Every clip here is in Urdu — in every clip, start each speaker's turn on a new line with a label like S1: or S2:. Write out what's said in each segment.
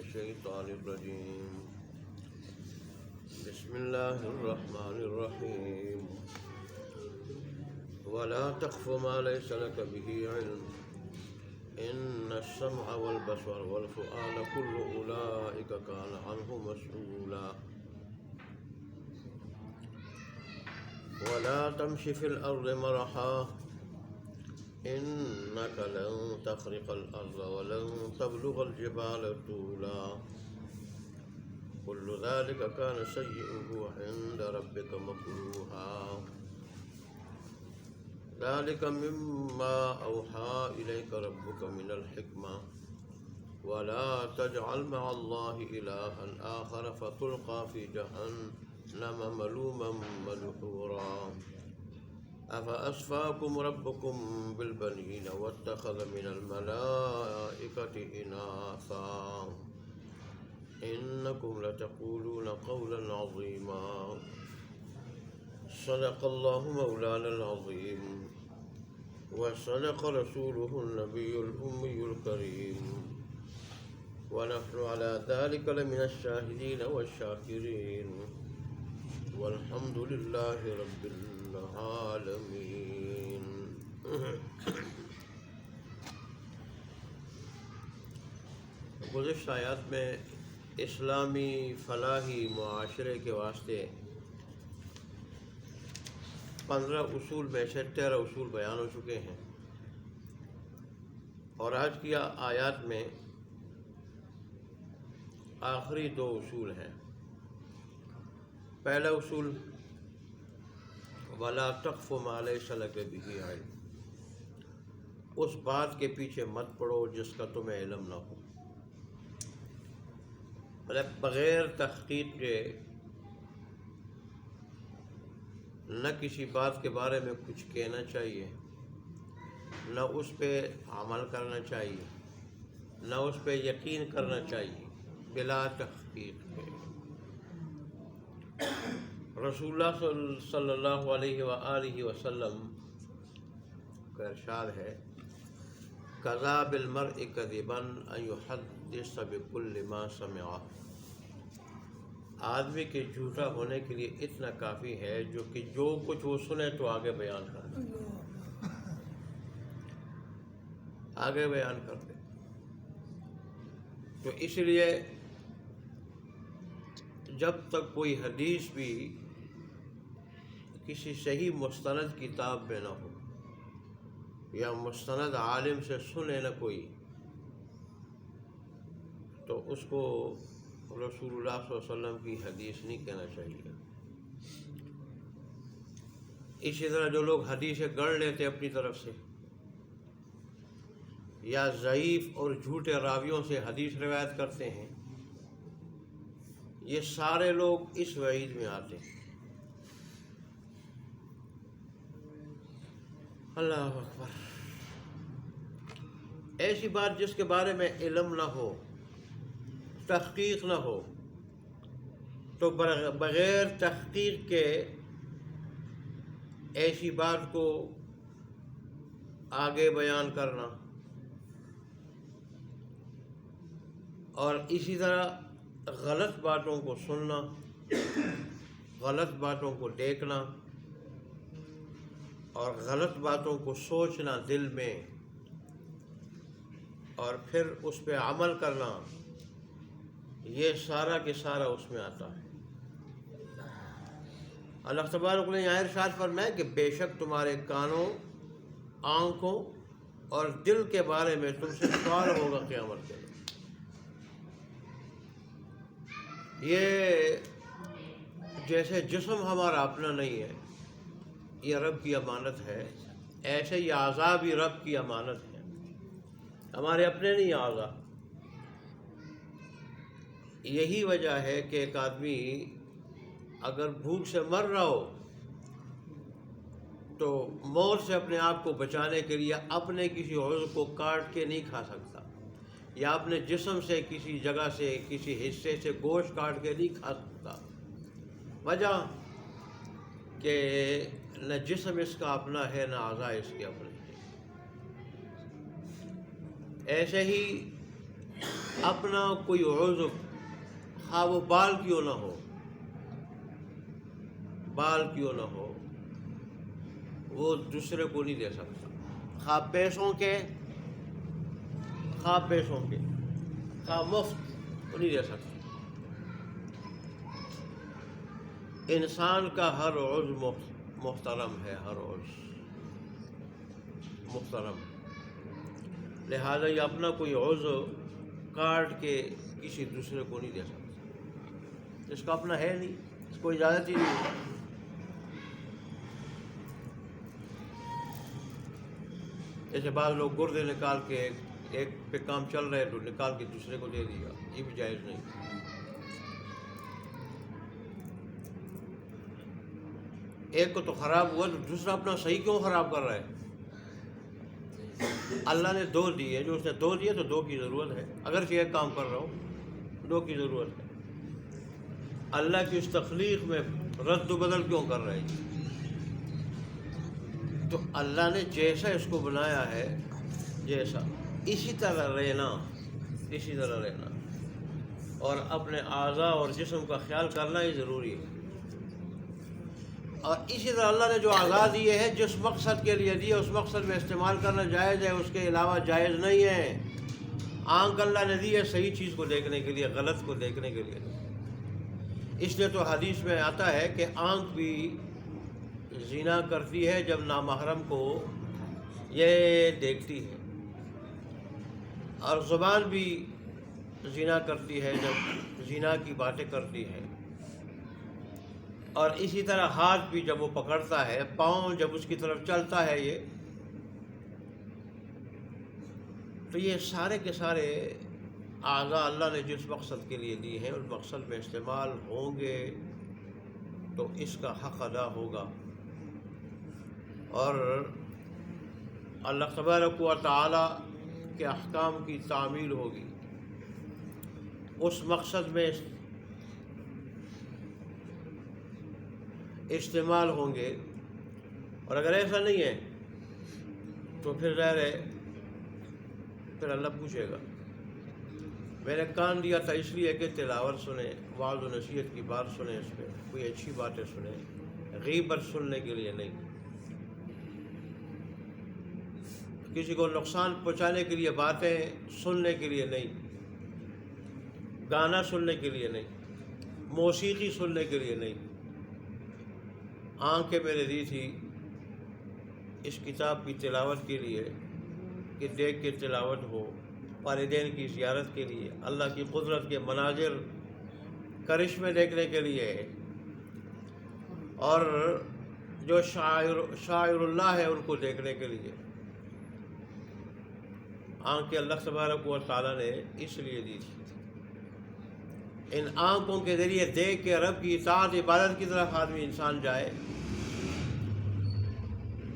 S1: الشيطان الرجيم بسم الله الرحمن الرحيم ولا تقف ما ليس لك به علم إن السمع والبصر والفؤاد كل أولئك كان عنه مسؤولا ولا تمش في الأرض مرحا إنك لن تخرق الأرض ولن تبلغ الجبال طولا كل ذلك كان سيئه عند ربك مكروها ذلك مما أوحى إليك ربك من الحكمة ولا تجعل مع الله إلها آخر فتلقى في جهنم ملوما مدحورا أفأصفاكم ربكم بالبنين واتخذ من الملائكة إناثا إنكم لتقولون قولا عظيما صدق الله مولانا العظيم وصدق رسوله النبي الأمي الكريم ونحن على ذلك لمن الشاهدين والشاكرين والحمد لله رب العالمين. گزشتہ آیات میں اسلامی فلاحی معاشرے کے واسطے 15 اصول میں سے 13 اصول بیان ہو چکے ہیں، اور آج کی آیات میں آخری 2 اصول ہیں۔ پہلا اصول وَلَا تَقْفُ مَا لَيْسَ لَكَ بِهِ عِلْمٌ، اس بات کے پیچھے مت پڑو جس کا تمہیں علم نہ ہو۔ مطلب بغیر تحقیق کے نہ کسی بات کے بارے میں کچھ کہنا چاہیے، نہ اس پہ عمل کرنا چاہیے، نہ اس پہ یقین کرنا چاہیے بلا تحقیق کے۔ رسول اللہ صلی اللہ علیہ وآلہ وسلم کا ارشاد ہے کذا بالمرء کذبا ان یحدث بکل ما سمع، آدمی کے جھوٹا ہونے کے لیے اتنا کافی ہے جو کچھ وہ سنے تو آگے بیان کر دے، آگے بیان کر دے۔ تو اس لیے جب تک کوئی حدیث بھی کسی صحیح مستند کتاب میں نہ ہو یا مستند عالم سے سنے نہ کوئی، تو اس کو رسول اللہ صلی اللہ علیہ وسلم کی حدیث نہیں کہنا چاہیے۔ اسی طرح جو لوگ حدیثیں گڑھ لیتے اپنی طرف سے یا ضعیف اور جھوٹے راویوں سے حدیث روایت کرتے ہیں، یہ سارے لوگ اس وعید میں آتے ہیں۔ اللہ اکبر۔ ایسی بات جس کے بارے میں علم نہ ہو، تحقیق نہ ہو، تو بغیر تحقیق کے ایسی بات کو آگے بیان کرنا، اور اسی طرح غلط باتوں کو سننا، غلط باتوں کو دیکھنا اور غلط باتوں کو سوچنا دل میں اور پھر اس پہ عمل کرنا، یہ سارا کے سارا اس میں آتا ہے۔ اللہ تبارک نے یہاں ارشاد فرمایا کہ بے شک تمہارے کانوں، آنکھوں اور دل کے بارے میں تم سے سوال ہوگا قیامت کے دن۔ یہ جیسے جسم ہمارا اپنا نہیں ہے، یہ رب کی امانت ہے، ایسے یہ اعضاء بھی رب کی امانت ہے، ہمارے اپنے نہیں اعضاء۔ یہی وجہ ہے کہ ایک آدمی اگر بھوک سے مر رہا ہو تو موت سے اپنے آپ کو بچانے کے لیے اپنے کسی عضو کو کاٹ کے نہیں کھا سکتا، یا اپنے جسم سے کسی جگہ سے کسی حصے سے گوشت کاٹ کے نہیں کھا سکتا، وجہ کہ نہ جسم اس کا اپنا ہے نہ اعضاء اس کے اپنے ہیں۔ ایسے ہی اپنا کوئی عضو، خواہ وہ بال کیوں نہ ہو، بال کیوں نہ ہو، وہ دوسرے کو نہیں دے سکتا، خواہ پیسوں کے، خواہ پیسوں کے، خواہ مفت، وہ نہیں دے سکتا۔ انسان کا ہر عضو محترم ہے، ہر عضو محترم ہے، لہذا یہ اپنا کوئی عضو کاٹ کے کسی دوسرے کو نہیں دے سکتا، اس کا اپنا ہے نہیں، اس کو اجازت ہی نہیں ہے۔ جیسے بعض لوگ گردے نکال کے ایک پہ کام چل رہے تو نکال کے دوسرے کو دے دیا، یہ بھی جائز نہیں۔ ایک کو تو خراب ہوا تو دوسرا اپنا صحیح کیوں خراب کر رہا ہے؟ اللہ نے دو دیے، جو اس نے دو دیے تو دو کی ضرورت ہے، اگرچہ ایک کام کر رہا ہوں دو کی ضرورت ہے۔ اللہ کی اس تخلیق میں رد و بدل کیوں کر رہے ہیں؟ تو اللہ نے جیسا اس کو بنایا ہے، جیسا اسی طرح رہنا، اسی طرح رہنا، اور اپنے اعضاء اور جسم کا خیال کرنا ہی ضروری ہے۔ اور اسی طرح اللہ نے جو اعضاء دیے ہیں جس مقصد کے لیے دیے اس مقصد میں استعمال کرنا جائز ہے، اس کے علاوہ جائز نہیں ہے۔ آنکھ اللہ نے دی ہے صحیح چیز کو دیکھنے کے لیے، غلط کو دیکھنے کے لیے نہیں۔ اس لیے تو حدیث میں آتا ہے کہ آنکھ بھی زنا کرتی ہے جب نامحرم کو یہ دیکھتی ہے، اور زبان بھی زنا کرتی ہے جب زنا کی باتیں کرتی ہے، اور اسی طرح ہاتھ بھی جب وہ پکڑتا ہے، پاؤں جب اس کی طرف چلتا ہے، یہ تو یہ سارے کے سارے اعضاء اللہ نے جس مقصد کے لیے دی ہیں اس مقصد میں استعمال ہوں گے تو اس کا حق ادا ہوگا، اور اللہ تبارک و تعالی کے احکام کی تعمیل ہوگی، اس مقصد میں استعمال ہوں گے۔ اور اگر ایسا نہیں ہے تو پھر ظاہر ہے پھر اللہ پوچھے گا۔ میں نے کان دیا تھا اس لیے کہ تلاوت سنیں، وعظ و نصیحت کی بات سنیں، اس پہ کوئی اچھی باتیں سنیں، غیبت سننے کے لیے نہیں، کسی کو نقصان پہنچانے کے لیے باتیں سننے کے لیے نہیں، گانا سننے کے لیے نہیں، موسیقی سننے کے لیے نہیں۔ آنکھیں میں نے دی تھی اس کتاب کی تلاوت کے لیے کہ دیکھ کے تلاوت ہو، والدین کی زیارت کے لیے، اللہ کی قدرت کے مناظر کرشمے دیکھنے کے لیے، اور جو شاعر اللہ ہے ان کو دیکھنے کے لیے۔ آنکھیں اللہ تبارک و تعالیٰ نے اس لیے دی تھی۔ ان آنکھوں کے ذریعے دیکھ کے رب کی اطاعت عبادت کی طرف آدمی انسان جائے۔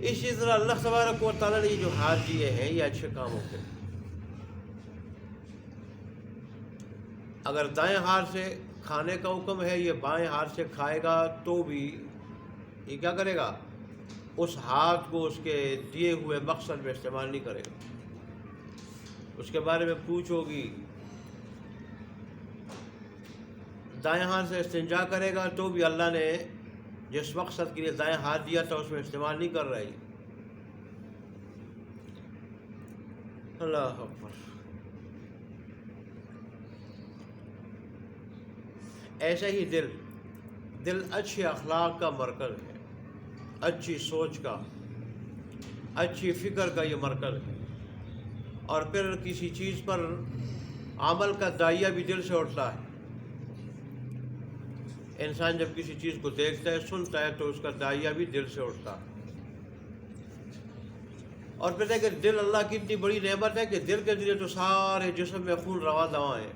S1: اسی طرح اللہ تبارک و تعالیٰ نے یہ جو ہاتھ دیے ہیں یہ اچھے کاموں کے، اگر دائیں ہاتھ سے کھانے کا حکم ہے، یہ بائیں ہاتھ سے کھائے گا تو بھی یہ کیا کرے گا؟ اس ہاتھ کو اس کے دیے ہوئے مقصد میں استعمال نہیں کرے گا، اس کے بارے میں پوچھو گی۔ دائیں ہاتھ سے استنجا کرے گا تو بھی اللہ نے جس مقصد کے لیے دائیں ہاتھ دیا تھا اس میں استعمال نہیں کر رہی۔ اللہ اکبر۔ ایسا ہی دل اچھے اخلاق کا مرکز ہے، اچھی سوچ کا، اچھی فکر کا یہ مرکز ہے، اور پھر کسی چیز پر عمل کا داعیہ بھی دل سے اٹھتا ہے۔ انسان جب کسی چیز کو دیکھتا ہے، سنتا ہے تو اس کا داعیہ بھی دل سے اٹھتا ہے۔ اور پھر ہے کہ دل اللہ کی اتنی بڑی نعمت ہے کہ دل کے ذریعے تو سارے جسم میں خون رواں دواں ہے۔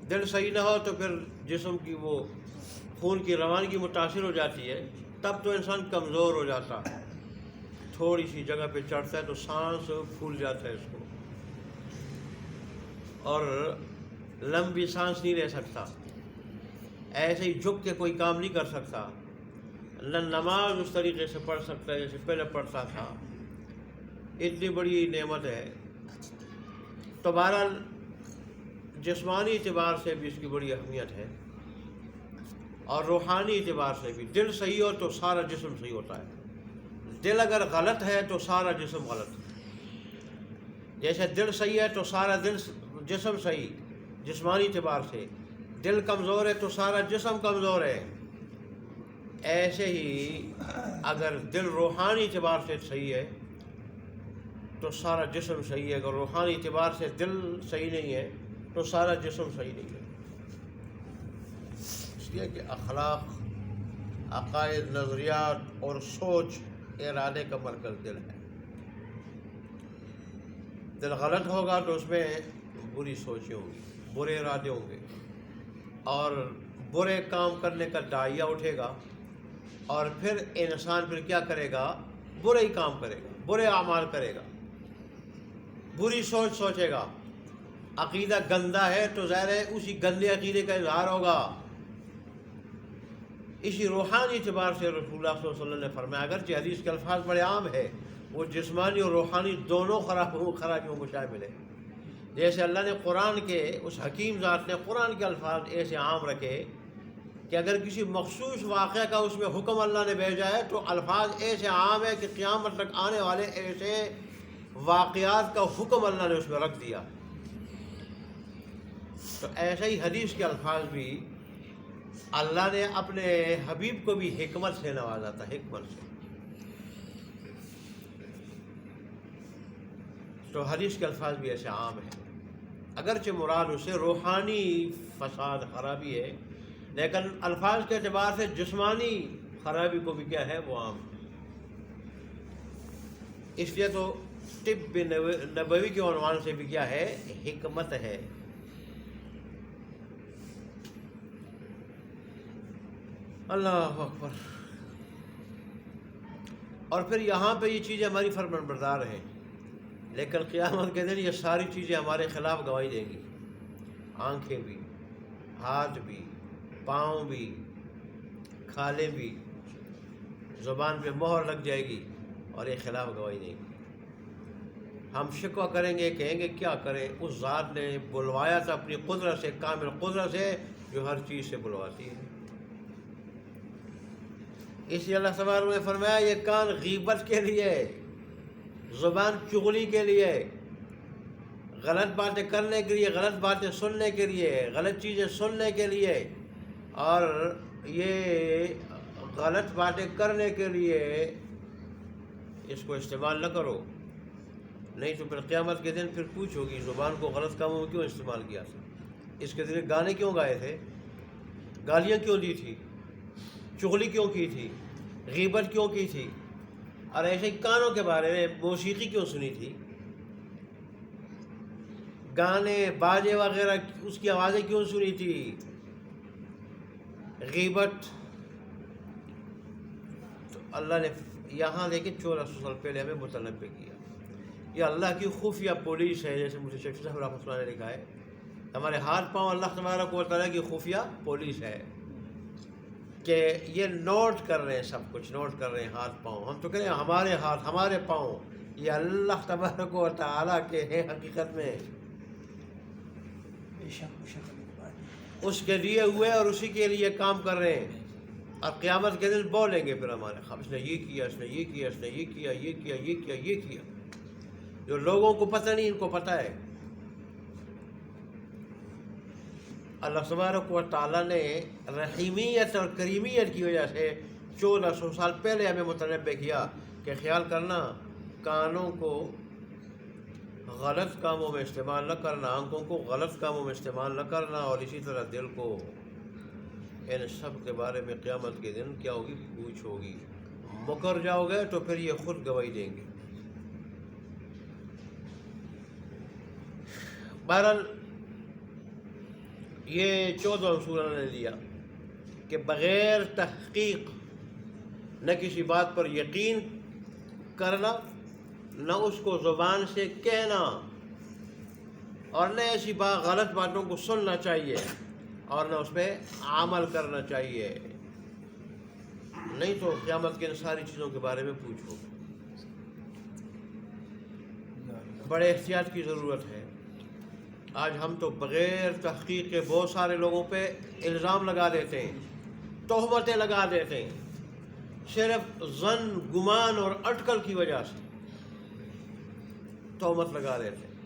S1: دل صحیح نہ ہو تو پھر جسم کی وہ خون کی روانگی متاثر ہو جاتی ہے، تب تو انسان کمزور ہو جاتا ہے، تھوڑی سی جگہ پہ چڑھتا ہے تو سانس پھول جاتا ہے اس کو، اور لمبی سانس نہیں لے سکتا، ایسے ہی جھک کے کوئی کام نہیں کر سکتا، نہ نماز اس طریقے سے پڑھ سکتا ہے جیسے پہلے پڑھتا تھا۔ اتنی بڑی نعمت ہے۔ تو بہرحال جسمانی اعتبار سے بھی اس کی بڑی اہمیت ہے اور روحانی اعتبار سے بھی۔ دل صحیح ہو تو سارا جسم صحیح ہوتا ہے، دل اگر غلط ہے تو سارا جسم غلط ہے۔ جیسے دل صحیح ہے تو سارا جسم صحیح جسمانی اعتبار سے، دل کمزور ہے تو سارا جسم کمزور ہے۔ ایسے ہی اگر دل روحانی اعتبار سے صحیح ہے تو سارا جسم صحیح ہے، اگر روحانی اعتبار سے دل صحیح نہیں ہے تو سارا جسم صحیح نہیں ہے۔ اس لیے کہ اخلاق، عقائد، نظریات اور سوچ ارادے کا مرکز دل ہے۔ دل غلط ہوگا تو اس میں بری سوچیں ہوں گی، برے ارادے ہوں گے، اور برے کام کرنے کا داعیہ اٹھے گا، اور پھر انسان پھر کیا کرے گا؟ برے ہی کام کرے گا، برے اعمال کرے گا، بری سوچ سوچے گا۔ عقیدہ گندا ہے تو ظاہر ہے اسی گندے عقیدے کا اظہار ہوگا۔ اسی روحانی اعتبار سے رسول اللہ صلی اللہ علیہ وسلم نے فرمایا، اگرچہ حدیث کے الفاظ بڑے عام ہے، وہ جسمانی اور روحانی دونوں خرابیوں کو شامل ہے۔ جیسے اللہ نے قرآن کے، اس حکیم ذات نے قرآن کے الفاظ ایسے عام رکھے کہ اگر کسی مخصوص واقعہ کا اس میں حکم اللہ نے بھیجا ہے تو الفاظ ایسے عام ہے کہ قیامت تک آنے والے ایسے واقعات کا حکم اللہ نے اس میں رکھ دیا۔ تو ایسے ہی حدیث کے الفاظ بھی اللہ نے اپنے حبیب کو بھی حکمت سے نوازا تھا، حکمت سے۔ تو حدیث کے الفاظ بھی ایسے عام ہیں، اگرچہ مراد اسے روحانی فساد، خرابی ہے، لیکن الفاظ کے اعتبار سے جسمانی خرابی کو بھی کیا ہے؟ وہ عام ہے۔ اس لیے تو طب نبوی کے عنوان سے بھی کیا ہے؟ حکمت ہے۔ اللہ اکبر۔ اور پھر یہاں پہ یہ چیزیں ہماری فرمان بردار ہیں، لیکن قیامت کے دن یہ ساری چیزیں ہمارے خلاف گواہی دیں گی۔ آنکھیں بھی، ہاتھ بھی، پاؤں بھی، کھالیں بھی، زبان پہ مہر لگ جائے گی اور یہ خلاف گواہی دیں گی۔ ہم شکوہ کریں گے، کہیں گے کیا کریں؟ اس ذات نے بلوایا تھا اپنی قدرت سے، کامل قدرت سے، جو ہر چیز سے بلواتی ہے۔ اس لیے اللہ تبارک نے فرمایا یہ کان غیبت کے لیے، زبان چغلی کے لیے، غلط باتیں کرنے کے لیے، غلط باتیں سننے کے لیے، غلط چیزیں سننے کے لیے، اور یہ غلط باتیں کرنے کے لیے اس کو استعمال نہ کرو، نہیں تو پھر قیامت کے دن پھر پوچھو گی زبان کو غلط کاموں میں کیوں استعمال کیا تھا؟ اس کے ذریعے گانے کیوں گائے تھے؟ گالیاں کیوں دی تھی؟ چغلی کیوں کی تھی؟ غیبت کیوں کی تھی؟ اور ایسے ہی کانوں کے بارے میں موسیقی کیوں سنی تھی؟ گانے، باجے وغیرہ اس کی آوازیں کیوں سنی تھی؟ غیبت۔ تو اللہ نے یہاں لیکن 1400 سال پہلے ہمیں متنبع کیا، یہ اللہ کی خفیہ پولیس ہے، جیسے مجھے شیخ صاحب رحمۃ اللہ نے لکھا ہے، ہمارے ہاتھ پاؤں اللہ تبارک و تعالیٰ کی خفیہ پولیس ہے کہ یہ نوٹ کر رہے ہیں، سب کچھ نوٹ کر رہے ہیں، ہاتھ پاؤں۔ ہم تو کہہ رہے ہیں ہمارے ہاتھ، ہمارے پاؤں، یہ اللہ تبارک و تعالیٰ کے ہیں حقیقت میں، اس کے لیے ہوئے اور اسی کے لیے کام کر رہے ہیں۔ اور قیامت کے دن بولیں گے پھر ہمارے خواب، اس نے یہ کیا، اس نے یہ کیا، اس نے یہ کیا، یہ کیا، یہ کیا، یہ کیا، جو لوگوں کو پتہ نہیں ان کو پتہ ہے۔ اللہ تبارک و تعالیٰ نے رحیمیت اور کریمیت کی وجہ سے 1400 سال پہلے ہمیں متنبع کیا کہ خیال کرنا، کانوں کو غلط کاموں میں استعمال نہ کرنا، آنکھوں کو غلط کاموں میں استعمال نہ کرنا، اور اسی طرح دل کو، ان سب کے بارے میں قیامت کے دن کیا ہوگی؟ پوچھ ہوگی۔ مکر جاؤ گے تو پھر یہ خود گواہی دیں گے۔ بہرحال یہ 14 اصول نے دیا کہ بغیر تحقیق نہ کسی بات پر یقین کرنا، نہ اس کو زبان سے کہنا، اور نہ ایسی غلط باتوں کو سننا چاہیے، اور نہ اس پہ عمل کرنا چاہیے، نہیں تو قیامت کے ان ساری چیزوں کے بارے میں پوچھو۔ بڑے احتیاط کی ضرورت ہے۔ آج ہم تو بغیر تحقیق کے بہت سارے لوگوں پہ الزام لگا دیتے ہیں، تہمتیں لگا دیتے ہیں، صرف ظن، گمان اور اٹکل کی وجہ سے تہمت لگا دیتے ہیں۔